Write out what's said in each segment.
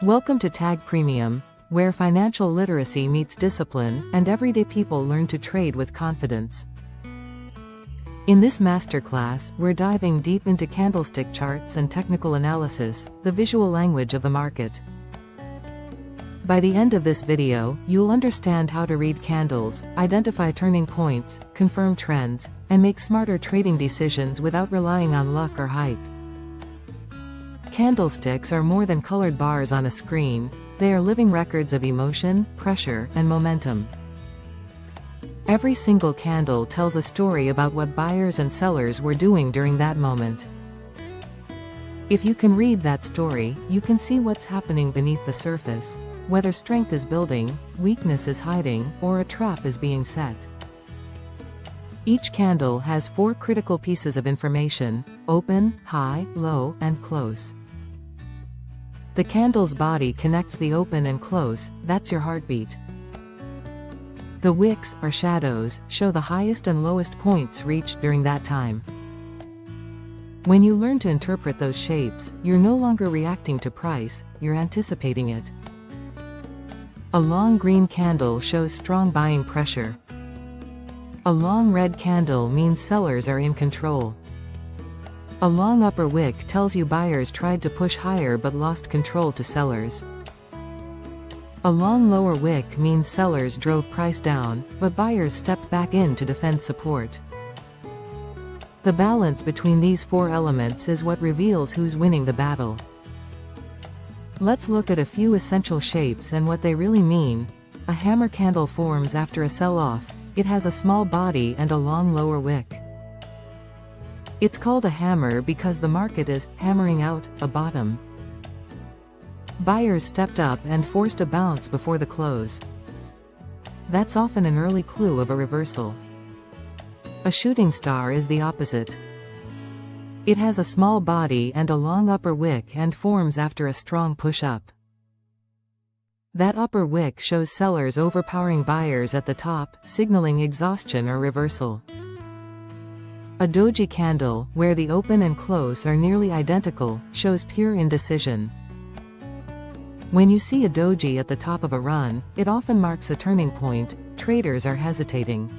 Welcome to Tag Premium, where financial literacy meets discipline, and everyday people learn to trade with confidence. In this masterclass, we're diving deep into candlestick charts and technical analysis, the visual language of the market. By the end of this video, you'll understand how to read candles, identify turning points, confirm trends, and make smarter trading decisions without relying on luck or hype. Candlesticks are more than colored bars on a screen, they are living records of emotion, pressure, and momentum. Every single candle tells a story about what buyers and sellers were doing during that moment. If you can read that story, you can see what's happening beneath the surface, whether strength is building, weakness is hiding, or a trap is being set. Each candle has 4 critical pieces of information: open, high, low, and close. The candle's body connects the open and close, that's your heartbeat. The wicks, or shadows, show the highest and lowest points reached during that time. When you learn to interpret those shapes, you're no longer reacting to price, you're anticipating it. A long green candle shows strong buying pressure. A long red candle means sellers are in control. A long upper wick tells you buyers tried to push higher but lost control to sellers. A long lower wick means sellers drove price down, but buyers stepped back in to defend support. The balance between these 4 elements is what reveals who's winning the battle. Let's look at a few essential shapes and what they really mean. A hammer candle forms after a sell-off. It has a small body and a long lower wick. It's called a hammer because the market is hammering out a bottom. Buyers stepped up and forced a bounce before the close. That's often an early clue of a reversal. A shooting star is the opposite. It has a small body and a long upper wick and forms after a strong push-up. That upper wick shows sellers overpowering buyers at the top, signaling exhaustion or reversal. A doji candle, where the open and close are nearly identical, shows pure indecision. When you see a doji at the top of a run, it often marks a turning point. Traders are hesitating.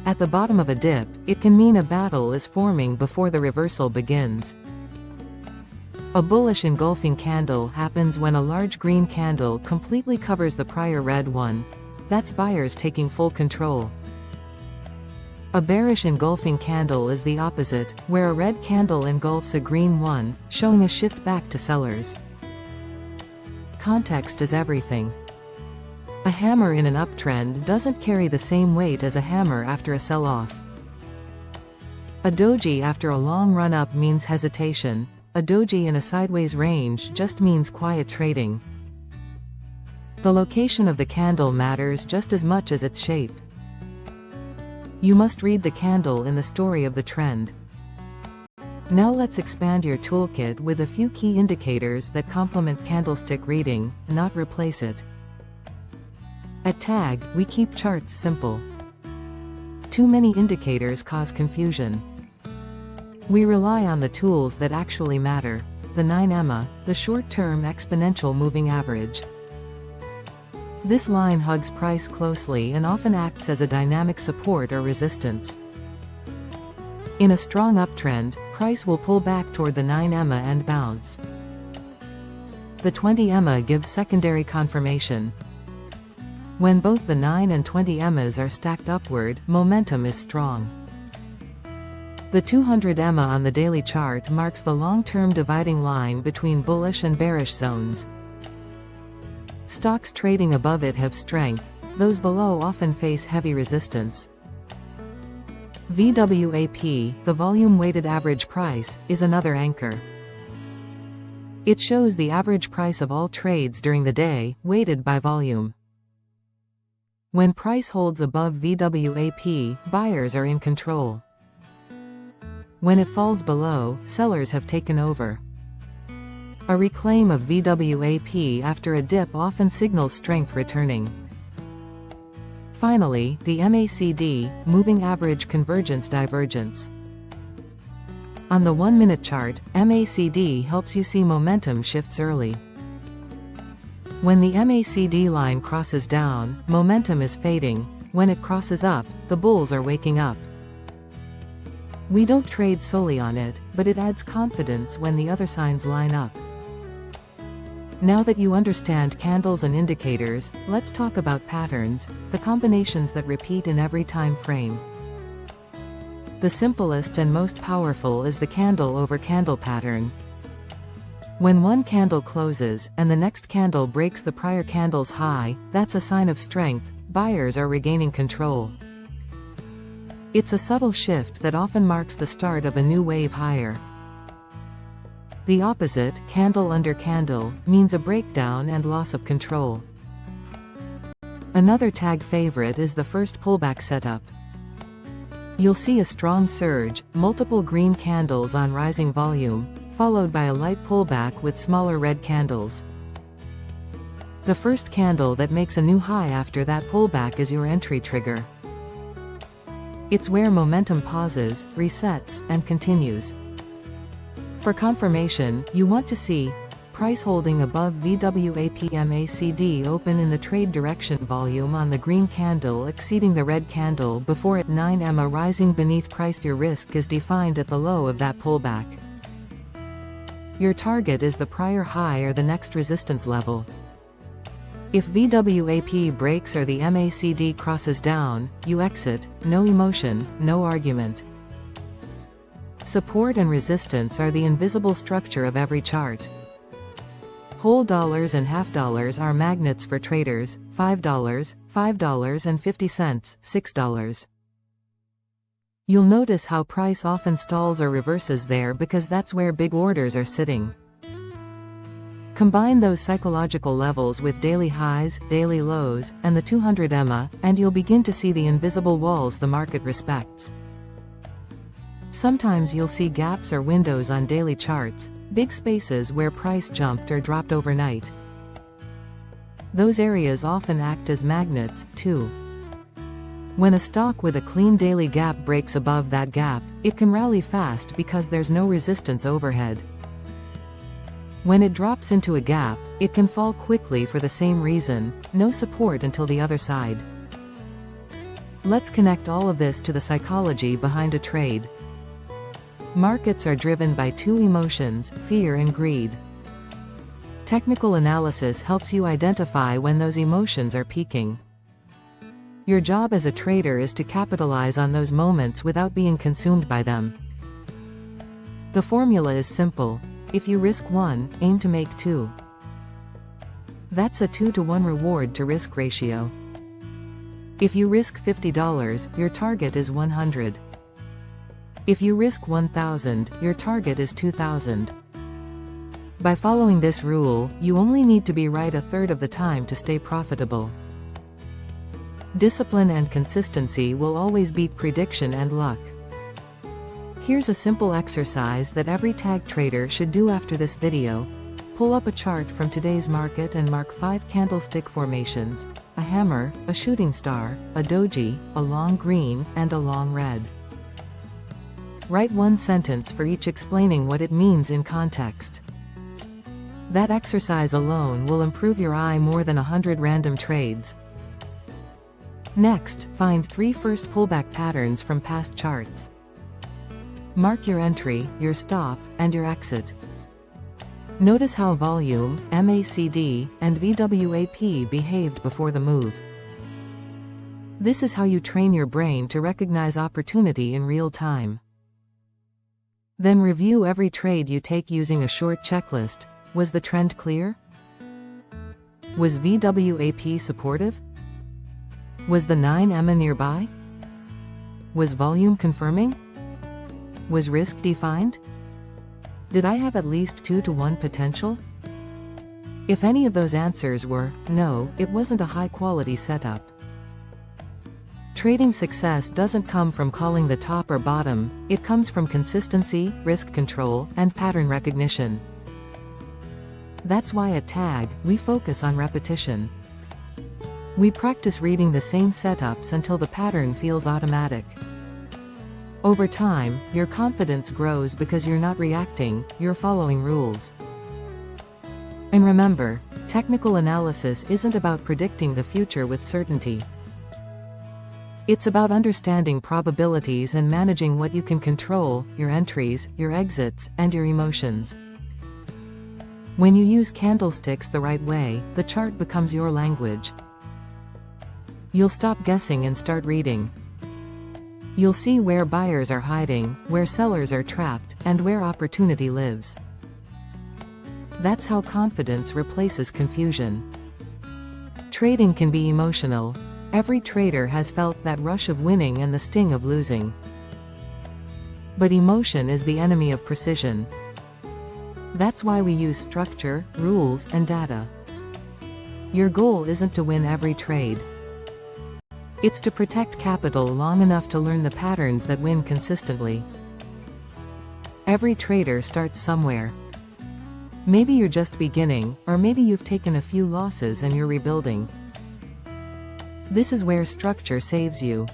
At the bottom of a dip, it can mean a battle is forming before the reversal begins. A bullish engulfing candle happens when a large green candle completely covers the prior red one. That's buyers taking full control. A bearish engulfing candle is the opposite, where a red candle engulfs a green one, showing a shift back to sellers. Context is everything. A hammer in an uptrend doesn't carry the same weight as a hammer after a sell-off. A doji after a long run-up means hesitation. A doji in a sideways range just means quiet trading. The location of the candle matters just as much as its shape. You must read the candle in the story of the trend. Now let's expand your toolkit with a few key indicators that complement candlestick reading, not replace it. At Tag, we keep charts simple. Too many indicators cause confusion. We rely on the tools that actually matter. The 9-EMA, the short-term exponential moving average. This line hugs price closely and often acts as a dynamic support or resistance. In a strong uptrend, price will pull back toward the 9-EMA and bounce. The 20-EMA gives secondary confirmation. When both the 9 and 20 EMAs are stacked upward, momentum is strong. The 200 EMA on the daily chart marks the long-term dividing line between bullish and bearish zones. Stocks trading above it have strength, those below often face heavy resistance. VWAP, the volume-weighted average price, is another anchor. It shows the average price of all trades during the day, weighted by volume. When price holds above VWAP, buyers are in control. When it falls below, sellers have taken over. A reclaim of VWAP after a dip often signals strength returning. Finally, the MACD, Moving Average Convergence Divergence. On the 1-minute chart, MACD helps you see momentum shifts early. When the MACD line crosses down, momentum is fading. When it crosses up, the bulls are waking up. We don't trade solely on it, but it adds confidence when the other signs line up. Now that you understand candles and indicators, let's talk about patterns, the combinations that repeat in every time frame. The simplest and most powerful is the candle over candle pattern. When one candle closes, and the next candle breaks the prior candle's high, that's a sign of strength. Buyers are regaining control. It's a subtle shift that often marks the start of a new wave higher. The opposite, candle under candle, means a breakdown and loss of control. Another tag favorite is the first pullback setup. You'll see a strong surge, multiple green candles on rising volume, followed by a light pullback with smaller red candles. The first candle that makes a new high after that pullback is your entry trigger. It's where momentum pauses, resets, and continues. For confirmation, you want to see price holding above VWAP MACD open in the trade direction volume on the green candle exceeding the red candle before at 9 EMA rising beneath price. Your risk is defined at the low of that pullback. Your target is the prior high or the next resistance level. If VWAP breaks or the MACD crosses down, you exit, no emotion, no argument. Support and resistance are the invisible structure of every chart. Whole dollars and half dollars are magnets for traders, $5, $5.50, $6. You'll notice how price often stalls or reverses there because that's where big orders are sitting. Combine those psychological levels with daily highs, daily lows, and the 200 EMA, and you'll begin to see the invisible walls the market respects. Sometimes you'll see gaps or windows on daily charts, big spaces where price jumped or dropped overnight. Those areas often act as magnets, too. When a stock with a clean daily gap breaks above that gap, it can rally fast because there's no resistance overhead. When it drops into a gap, it can fall quickly for the same reason, no support until the other side. Let's connect all of this to the psychology behind a trade. Markets are driven by two emotions, fear and greed. Technical analysis helps you identify when those emotions are peaking. Your job as a trader is to capitalize on those moments without being consumed by them. The formula is simple. If you risk 1, aim to make 2. That's a 2-to-1 reward to risk ratio. If you risk $50, your target is 100. If you risk 1,000, your target is 2,000. By following this rule, you only need to be right a third of the time to stay profitable. Discipline and consistency will always beat prediction and luck. Here's a simple exercise that every tag trader should do after this video. Pull up a chart from today's market and mark 5 candlestick formations, a hammer, a shooting star, a doji, a long green, and a long red. Write one sentence for each explaining what it means in context. That exercise alone will improve your eye more than 100 random trades. Next, find 3 first pullback patterns from past charts. Mark your entry, your stop, and your exit. Notice how volume, MACD, and VWAP behaved before the move. This is how you train your brain to recognize opportunity in real time. Then review every trade you take using a short checklist. Was the trend clear? Was VWAP supportive? Was the 9 EMA nearby? Was volume confirming? Was risk defined? Did I have at least 2-to-1 potential? If any of those answers were no, it wasn't a high-quality setup. Trading success doesn't come from calling the top or bottom, it comes from consistency, risk control, and pattern recognition. That's why at TAG, we focus on repetition. We practice reading the same setups until the pattern feels automatic. Over time, your confidence grows because you're not reacting, you're following rules. And remember, Technical analysis isn't about predicting the future with certainty. It's about understanding probabilities and managing what you can control, your entries, your exits, and your emotions. When you use candlesticks the right way, the chart becomes your language. You'll stop guessing and start reading. You'll see where buyers are hiding, where sellers are trapped, and where opportunity lives. That's how confidence replaces confusion. Trading can be emotional. Every trader has felt that rush of winning and the sting of losing. But emotion is the enemy of precision. That's why we use structure, rules, and data. Your goal isn't to win every trade. It's to protect capital long enough to learn the patterns that win consistently. Every trader starts somewhere. Maybe you're just beginning, or maybe you've taken a few losses and you're rebuilding. This is where structure saves you.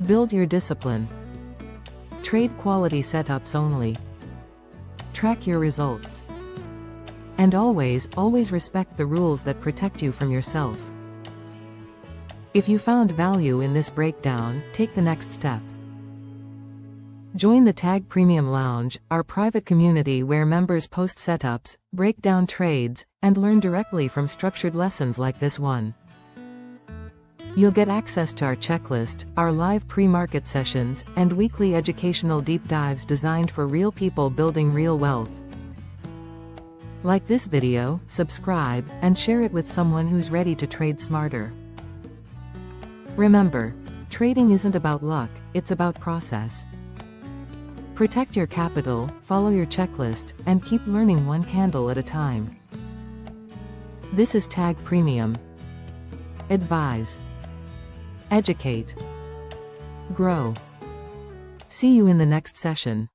Build your discipline. Trade quality setups only. Track your results. And always respect the rules that protect you from yourself. If you found value in this breakdown, take the next step. Join the Tag Premium Lounge, our private community where members post setups, break down trades, and learn directly from structured lessons like this one. You'll get access to our checklist, our live pre-market sessions, and weekly educational deep dives designed for real people building real wealth. Like this video, subscribe, and share it with someone who's ready to trade smarter. Remember, trading isn't about luck, it's about process. Protect your capital, follow your checklist, and keep learning one candle at a time. This is Tag Premium. Advise. Educate. Grow. See you in the next session.